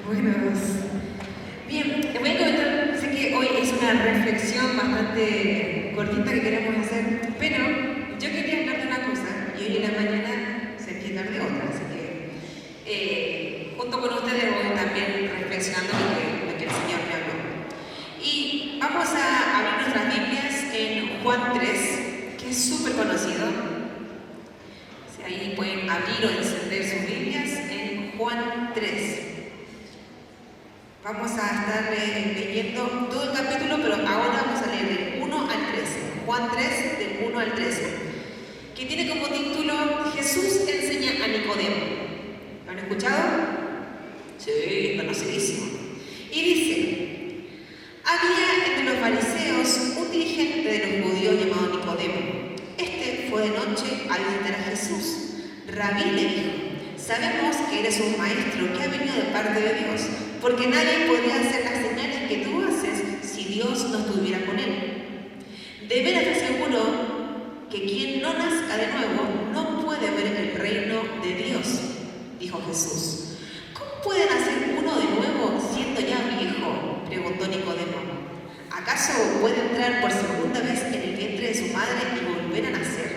Buenos. Bien, te voy a comentar, sé que hoy es una reflexión bastante cortita que queremos hacer, pero yo quería hablar de una cosa y hoy en la mañana sentí hablar de otra, así que junto con ustedes voy también reflexionando lo que el Señor me habló. Y vamos a abrir nuestras Biblias en Juan 3, que es súper conocido. Si ahí pueden abrir o encender sus Biblias en Juan 3. Vamos a estar leyendo todo el capítulo, pero ahora vamos a leer del 1 al 13. Juan 3, del 1 al 13. Que tiene como título Jesús enseña a Nicodemo. ¿Lo han escuchado? Sí, es conocidísimo. Y dice: había entre los fariseos un dirigente de los judíos llamado Nicodemo. Este fue de noche a visitar a Jesús. Rabí le dijo: sabemos que eres un maestro que ha venido de parte de Dios, porque nadie podría hacer las señales que tú haces si Dios no estuviera con él. De veras te aseguro que quien no nazca de nuevo no puede ver el reino de Dios, dijo Jesús. ¿Cómo puede nacer uno de nuevo siendo ya viejo?, preguntó Nicodemo. ¿Acaso puede entrar por segunda vez en el vientre de su madre y volver a nacer?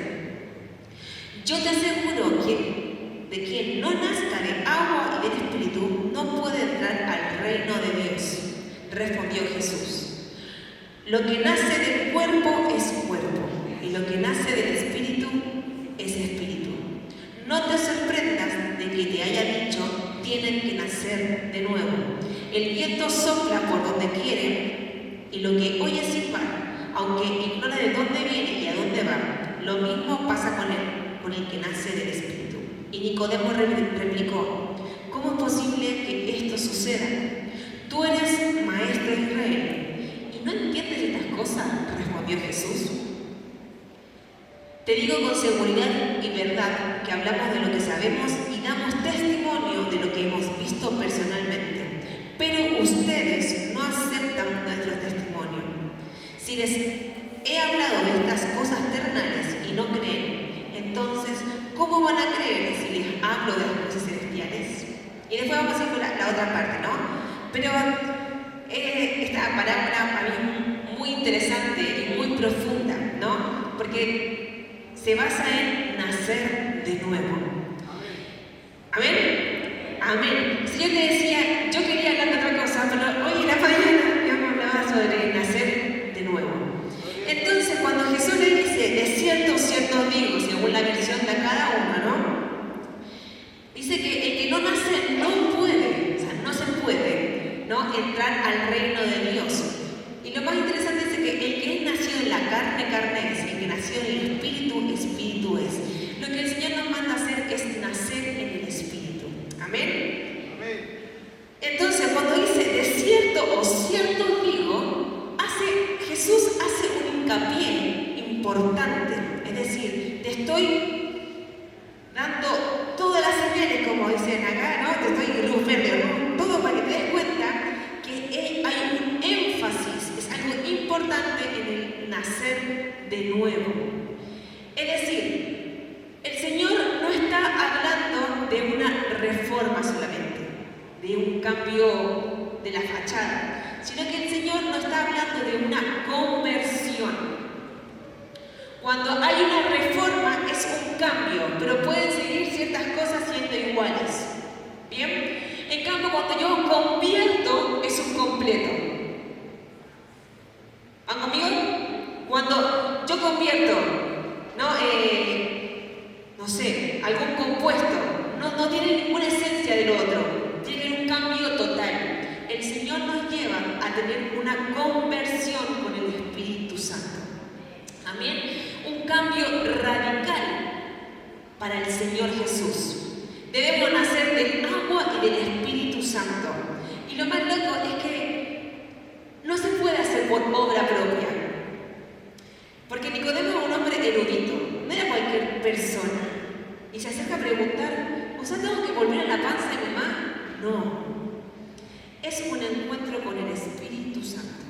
Yo te aseguro que de quien no nazca de agua y del Espíritu no puede entrar al reino de Dios, respondió Jesús. Lo que nace del cuerpo es cuerpo, y lo que nace del Espíritu es espíritu. No te sorprendas de que te haya dicho: tienen que nacer de nuevo. El viento sopla por donde quiere, y lo que oye silbar, aunque ignora de dónde viene y a dónde va, lo mismo pasa con el que nace del Espíritu. Y Nicodemo replicó: ¿cómo es posible que esto suceda? Tú eres maestro de Israel y no entiendes estas cosas, respondió Jesús. Te digo con seguridad y verdad que hablamos de lo que sabemos y damos testimonio de lo que hemos visto personalmente, pero ustedes no aceptan nuestro testimonio. Si les he hablado de estas cosas terrenales y no creen, entonces ¿cómo van a creer si les hablo de las cosas celestiales? Y después vamos a ir con la otra parte, ¿no? Pero esta parábola para mí es muy interesante y muy profunda, ¿no? Porque se basa en nacer de nuevo. ¿Amén? Amén. Si yo te decía, yo quería hablar de otra cosa, pero hoy en la mañana yo me hablaba sobre nacer de nuevo. Entonces, cuando Jesús le dice: de cierto os digo, según la versión de cada uno, ¿no? Dice que el que no nace no puede, o sea, no se puede, ¿no?, entrar al reino de Dios. Y lo más interesante es que el que es nacido en la carne, carne es; el que nació en el espíritu, espíritu es. Lo que el Señor nos manda a hacer es nacer en el espíritu. ¿Amén? Amén. Entonces, cuando dice de cierto os digo, Jesús hace un hincapié importante. Es decir, te estoy dando todas las señales, como dicen acá, ¿no? Te estoy luz verde, ¿no? Todo para que te des cuenta que hay un énfasis, es algo importante en el nacer de nuevo. Es decir, el Señor no está hablando de una reforma solamente, de un cambio de la fachada, sino que el Señor nos está hablando de una conversión. Cuando hay una reforma es un cambio, pero pueden seguir ciertas cosas siendo iguales. ¿Bien? En cambio, cuando yo convierto es un completo. ¿Van conmigo? Cuando yo convierto, no sé, algún compuesto, no tiene ninguna esencia del otro, tiene un cambio total. El Señor nos lleva a tener una conversión con el Espíritu Santo. Amén. Un cambio radical para el Señor Jesús. Debemos nacer del agua y del Espíritu Santo. Y lo más loco es que no se puede hacer por obra propia. Porque Nicodemo es un hombre erudito, no era cualquier persona. Y se acerca a preguntar: ¿o sea, tengo que volver a la panza de mi mamá? No. Es un encuentro con el Espíritu Santo.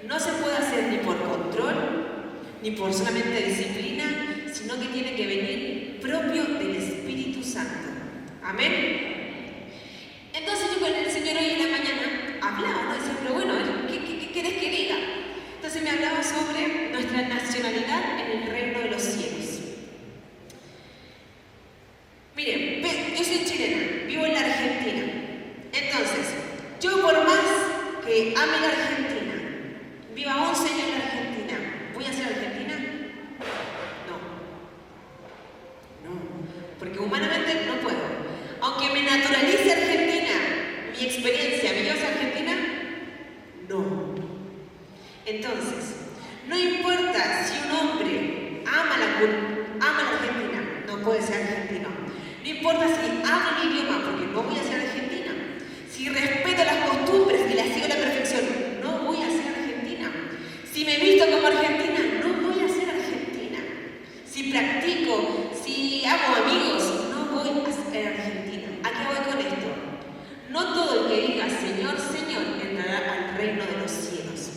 No se puede hacer ni por control, ni por solamente disciplina, sino que tiene que venir propio del Espíritu Santo. Amén. Entonces yo con el Señor pero bueno, ¿qué querés que diga? Entonces me hablaba sobre nuestra nacionalidad en el reino de los cielos. Miren, yo soy chilena, vivo en la Argentina. Entonces, yo por más que ame la Argentina, viva 11 años en la Argentina, ¿voy a ser argentina? No, porque humanamente no puedo. Aunque me naturalice argentina, mi experiencia, ¿me llevas a Argentina? No. Entonces, no importa si un hombre ama la Argentina, no puede ser argentino. No importa si amo el idioma, porque no voy a ser argentina. Si respeto las costumbres y las sigo a la perfección, no voy a ser argentina. Si me visto como argentina, no voy a ser argentina. Si practico, si hago amigos, no voy a ser argentina. ¿A qué voy con esto? No todo el que diga Señor, Señor entrará al reino de los cielos.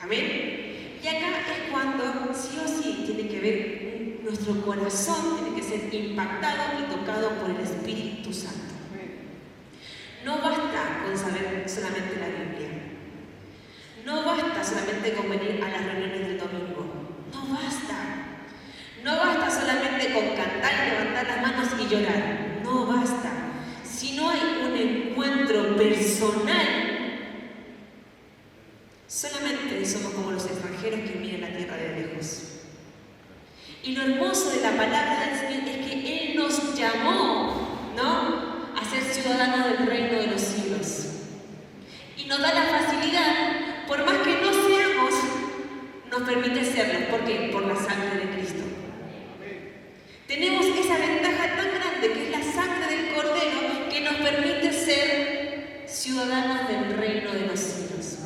Amén. Y acá es cuando sí o sí tiene que ver, nuestro corazón tiene que ser impactado y tocado por el Espíritu Santo. No basta con saber solamente la Biblia. No basta solamente con venir a las reuniones del domingo. No basta. No basta solamente con cantar y levantar las manos y llorar. No basta. Si no hay un encuentro personal, solamente somos como los extranjeros que miran la tierra de lejos. Y lo hermoso de la palabra del Señor es que Él nos llamó, ¿no?, a ser ciudadanos del reino de los cielos. Y nos da la facilidad, por más que no seamos, nos permite serlo. ¿Por qué? Por la sangre de Cristo. Tenemos esa ventaja tan grande que es la sangre del Cordero que nos permite ser ciudadanos del reino de los cielos.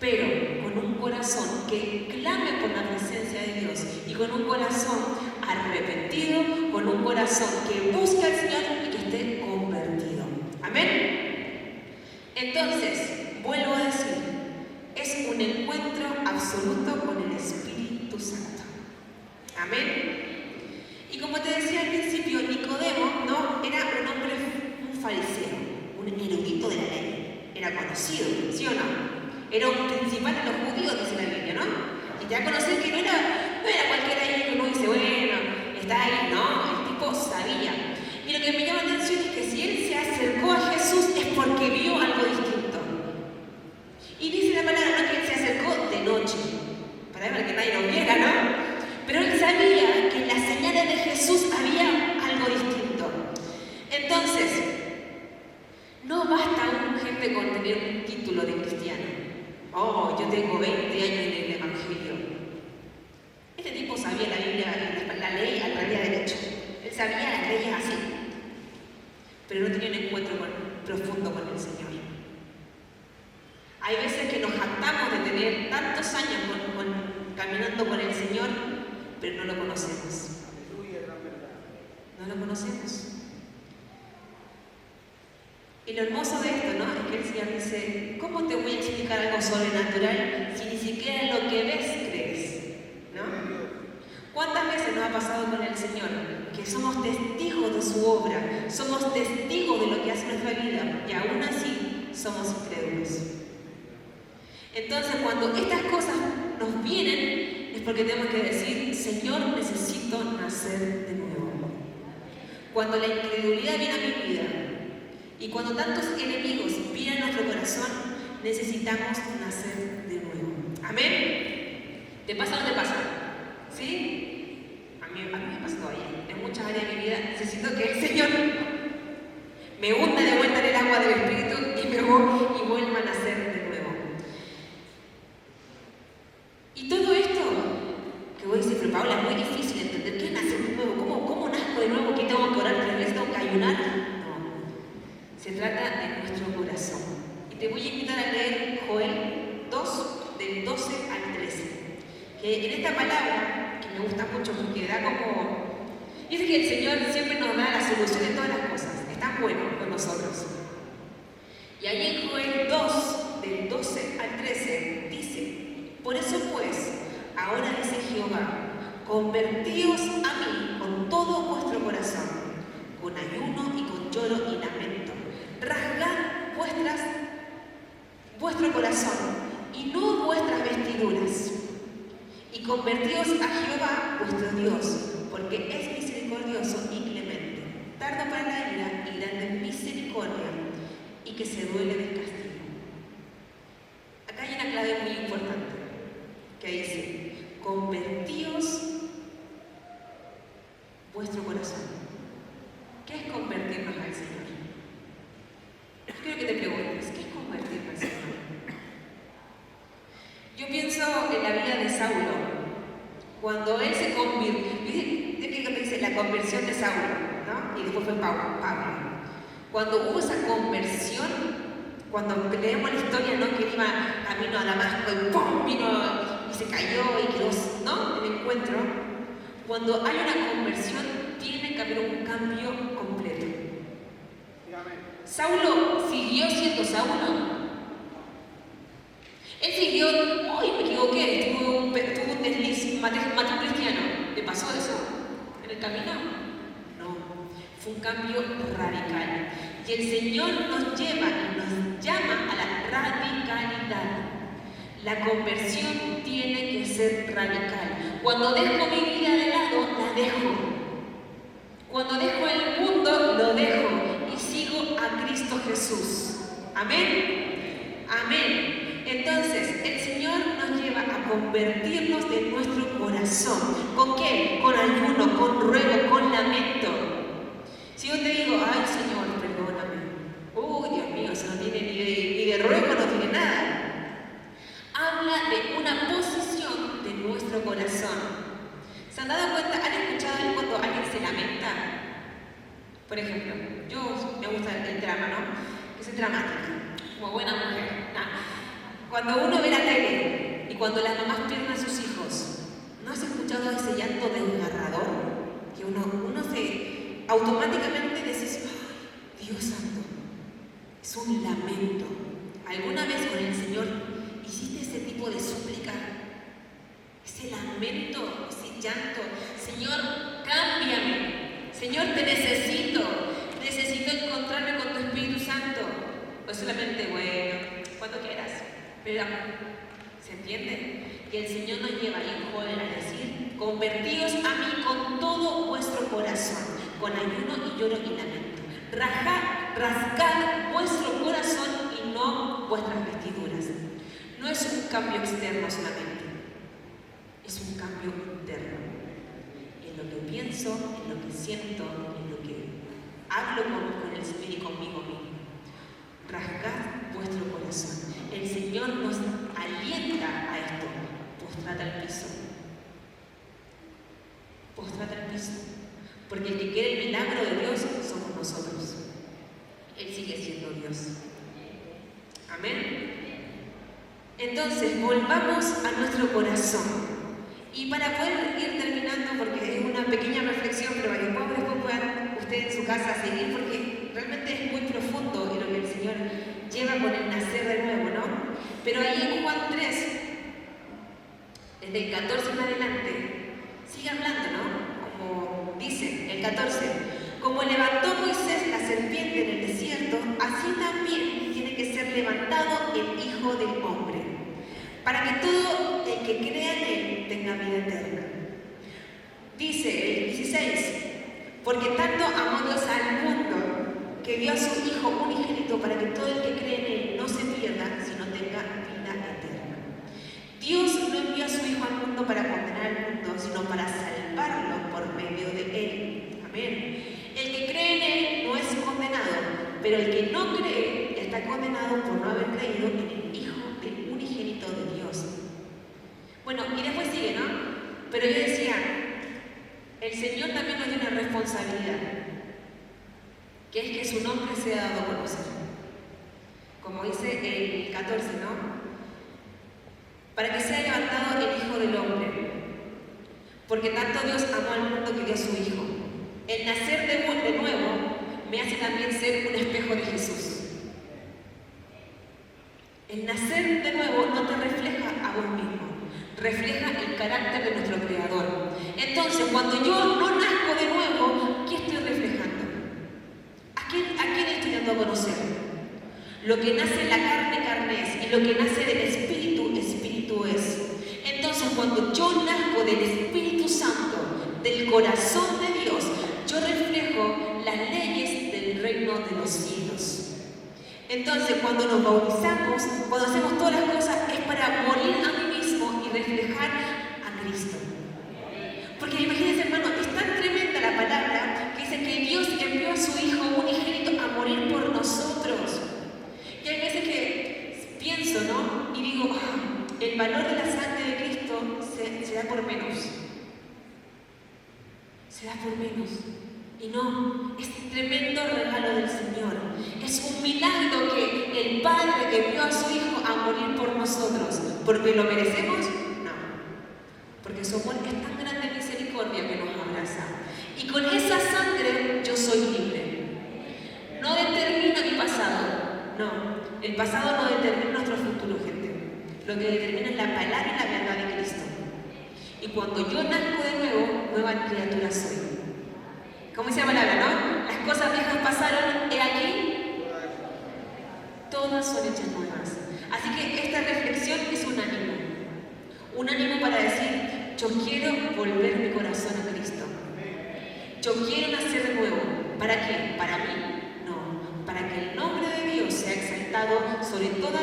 Pero con un corazón que clame por la presencia de Dios y con un corazón arrepentido, con un corazón que busca al Señor y que esté convertido. ¿Amén? Entonces, vuelvo a decir, es un encuentro absoluto con el Espíritu Santo. Amén. Y como te decía al principio, Nicodemo no era un hombre, un fariseo, un erudito de la ley. Era conocido, ¿sí o no? Era un principal de los judíos, dice la Biblia, ¿no? Y te va a conocer que no era cualquiera ahí que uno dice, bueno, está ahí, no, el tipo sabía. Y lo que me llama la atención es que si él se acercó a Jesús es porque vio algo distinto. Y dice la palabra, ¿no?, que él se acercó de noche, para ver que nadie lo viera, ¿no? Pero él sabía que en las señales de Jesús había algo distinto. Entonces, no basta un gente con tener un título de cristiano. Oh, yo tengo 20 años en el Evangelio. Este tipo sabía la Biblia, la ley al revés derecho. Él sabía las leyes así. Pero no tenía un encuentro profundo con el Señor. Hay veces que nos jactamos de tener tantos años caminando con el Señor, pero no lo conocemos. No lo conocemos. Y lo hermoso de esto, ¿no?, es que el Señor dice, ¿cómo te voy a explicar algo sobrenatural si ni siquiera lo que ves crees? ¿No? ¿Cuántas veces nos ha pasado con el Señor que somos testigos de su obra, somos testigos de lo que hace en nuestra vida y aún así somos incrédulos? Entonces, cuando estas cosas nos vienen, es porque tenemos que decir, Señor, necesito nacer de nuevo. Cuando la incredulidad viene a mi vida, y cuando tantos enemigos vienen a nuestro corazón, necesitamos nacer de nuevo. ¿Amén? ¿Te pasa o no te pasa? ¿Sí? A mí me pasa todavía. En muchas áreas de mi vida necesito que el Señor me hunda de vuelta en el agua del Espíritu y vuelva a nacer de nuevo. Y todo esto, que voy a decir, pero Paula, es muy difícil entender qué es nacer de nuevo. ¿Cómo nazco de nuevo? ¿Qué tengo que orar 3 veces? ¿Tengo que ayunar? Se trata de nuestro corazón. Y te voy a invitar a leer Joel 2, del 12 al 13. Que en esta palabra, que me gusta mucho porque da como... Dice que el Señor siempre nos da la solución de todas las cosas. Es tan bueno con nosotros. Y ahí en Joel 2, del 12 al 13, dice, por eso pues, ahora dice Jehová, convertíos a mí con todo vuestro corazón, con ayuno y con lloro y lamento. Rasgad vuestras vuestro corazón y no vuestras vestiduras. Y convertíos a Jehová vuestro Dios, porque es misericordioso y clemente, tardo para la ira y grande en misericordia, y que se duele del castigo. Acá hay una clave muy importante, que dice, convertíos vuestro corazón. ¿Qué es convertirnos al Señor? Quiero que te preguntes, ¿qué es convertirnos al Señor? Yo pienso en la vida de Saulo, cuando él se convirtió, ¿qué dice? La conversión de Saulo, ¿no? Y después fue Pablo. Cuando hubo esa conversión, cuando leemos la historia, ¿no? Que iba camino a Damasco y ¡pum! Vino y se cayó y quedó, ¿no? El encuentro. Cuando hay una conversión, tiene que haber un cambio completo. Saulo siguió siendo Saulo. Él siguió, uy, me equivoqué, tuvo un desliz, maté un cristiano. ¿Le pasó eso en el camino? No, fue un cambio radical. Y el Señor nos lleva y nos llama a la radicalidad. La conversión tiene que ser radical. Cuando dejo mi vida de lado, la dejo. Cuando dejo el mundo, lo dejo y sigo a Cristo Jesús. Amén. Amén. Entonces, el Señor nos lleva a convertirnos de nuestro corazón. ¿Con qué? Con ayuno, con ruego, con lamento. Si yo te digo, ay Señor, perdóname. Dios mío, eso no tiene ni de ruego, no tiene nada. Habla de una posición de nuestro corazón. ¿Se han dado cuenta? ¿Han escuchado cuando alguien se lamenta? Por ejemplo, yo me gusta el drama, ¿no? Que soy dramática, como buena mujer. Cuando uno ve la tele y cuando las mamás pierden a sus hijos, ¿no has escuchado ese llanto desgarrador? Que uno se automáticamente dice, ¡ay, Dios santo! Es un lamento. ¿Alguna vez con el Señor hiciste ese tipo de súplica? Ese lamento, ese llanto. Señor, cámbiame. Señor, te necesito. Necesito encontrarme con tu Espíritu Santo. O solamente, bueno, cuando quieras. Pero, ¿se entiende? Que el Señor nos lleva ahí, joder, a decir, convertíos a mí con todo vuestro corazón, con ayuno y lloro y lamento. Rasgad vuestro corazón y no vuestras vestiduras. No es un cambio externo solamente, es un cambio interno. En lo que pienso, en lo que siento, en lo que hablo con el Espíritu y conmigo mismo. Rasgad vuestro corazón. El Señor nos alienta a esto. Postrate al piso. Postrate al piso. Porque el que quiere el milagro de Dios somos nosotros. Él sigue siendo Dios. Amén. Entonces, volvamos a nuestro corazón. Y para poder ir terminando, porque es una pequeña reflexión, pero para que después puedan ustedes en su casa seguir, porque realmente es muy profundo en lo que el Señor lleva con el nacer de nuevo, ¿no? Pero ahí en Juan 3, desde el 14 en adelante, sigue hablando, ¿no? Como dice el 14, como levantó Moisés la serpiente en el desierto, así también tiene que ser levantado el Hijo del Hombre, para que todo el que crea en él tenga vida eterna. Dice el 16, porque tanto amó Dios al mundo, que dio a su Hijo unigénito para que todo el que cree en él no se pierda, sino tenga vida eterna. Dios no envió a su Hijo al mundo para condenar al mundo, sino para salvarlo por medio de él. Amén. El que cree en él no es condenado, pero el que no cree está condenado por no haber creído en el Hijo del unigénito de Dios. Bueno, y después sigue, ¿no? Pero yo decía, el Señor también nos dio una responsabilidad, que es que su nombre sea dado a conocer. Como dice el 14, ¿no? Para que sea levantado el Hijo del Hombre. Porque tanto Dios amó al mundo que dio a su Hijo. El nacer de nuevo me hace también ser un espejo de Jesús. El nacer de nuevo no te refleja a vos mismo, refleja el carácter de nuestro Creador. Entonces, cuando yo no nazco de nuevo, ¿qué estoy reflejando? ¿A quién estoy dando a conocer? Lo que nace en la carne, carne es, y lo que nace del Espíritu, Espíritu es. Entonces, cuando yo nazco del Espíritu Santo, del corazón de Dios, yo reflejo las leyes del reino de los cielos. Entonces, cuando nos bautizamos, cuando hacemos todas las cosas, es para morir a mí mismo y reflejar a Cristo. Porque imagínense, hermano, es tan tremenda la palabra que dice que Dios envió a su Hijo unigénito a morir por nosotros. Y hay veces que pienso, ¿no? Y digo, el valor de la sangre de Cristo se da por menos. Se da por menos. Y no, es un tremendo regalo del Señor. Es un milagro que el Padre envió a su Hijo a morir por nosotros. ¿Porque lo merecemos? No. Porque su amor es tan grande de misericordia que nos abraza. Y con esa sangre yo soy libre. No determina mi pasado. No. El pasado no determina nuestro futuro, gente. Lo que determina es la palabra y la verdad de Cristo. Y cuando yo nazco de nuevo, nueva criatura soy. ¿Cómo dice la palabra, no? Las cosas viejas pasaron, he aquí, todas son hechas nuevas. Así que esta reflexión es un ánimo. Un ánimo para decir, yo quiero volver mi corazón a Cristo. Yo quiero nacer de nuevo. ¿Para qué? ¿Para mí? No. Para que el nombre de Dios sea exaltado sobre toda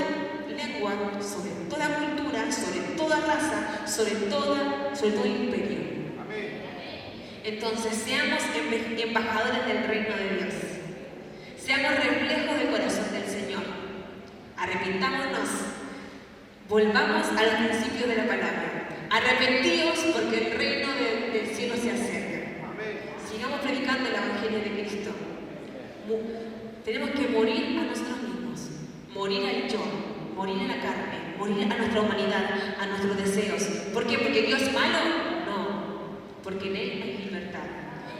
lengua, sobre toda cultura, sobre toda raza, sobre todo imperio. Entonces, seamos embajadores del reino de Dios. Seamos reflejos del corazón del Señor. Arrepintámonos. Volvamos a los principios de la palabra. Arrepentíos porque el reino del cielo se acerca. Sigamos predicando el Evangelio de Cristo. Tenemos que morir a nosotros mismos. Morir al yo. Morir a la carne. Morir a nuestra humanidad. A nuestros deseos. ¿Por qué? ¿Porque Dios es malo? No. Porque en Él hay libertad,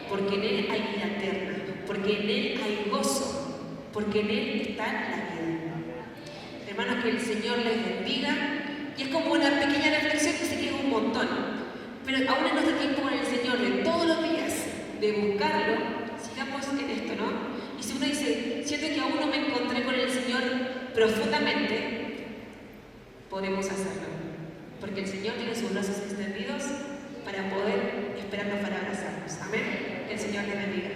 porque en Él hay vida eterna, porque en Él hay gozo, porque en Él está la vida. Hermanos, que el Señor les bendiga. Y es como una pequeña reflexión que sé que es un montón, pero aún en nuestro tiempo con el Señor, de todos los días, de buscarlo, sigamos en esto, ¿no? Y si uno dice, siento que aún no me encontré con el Señor profundamente, podemos hacerlo, porque el Señor tiene sus brazos extendidos para poder esperarnos para abrazarnos. Amén. Que el Señor les bendiga.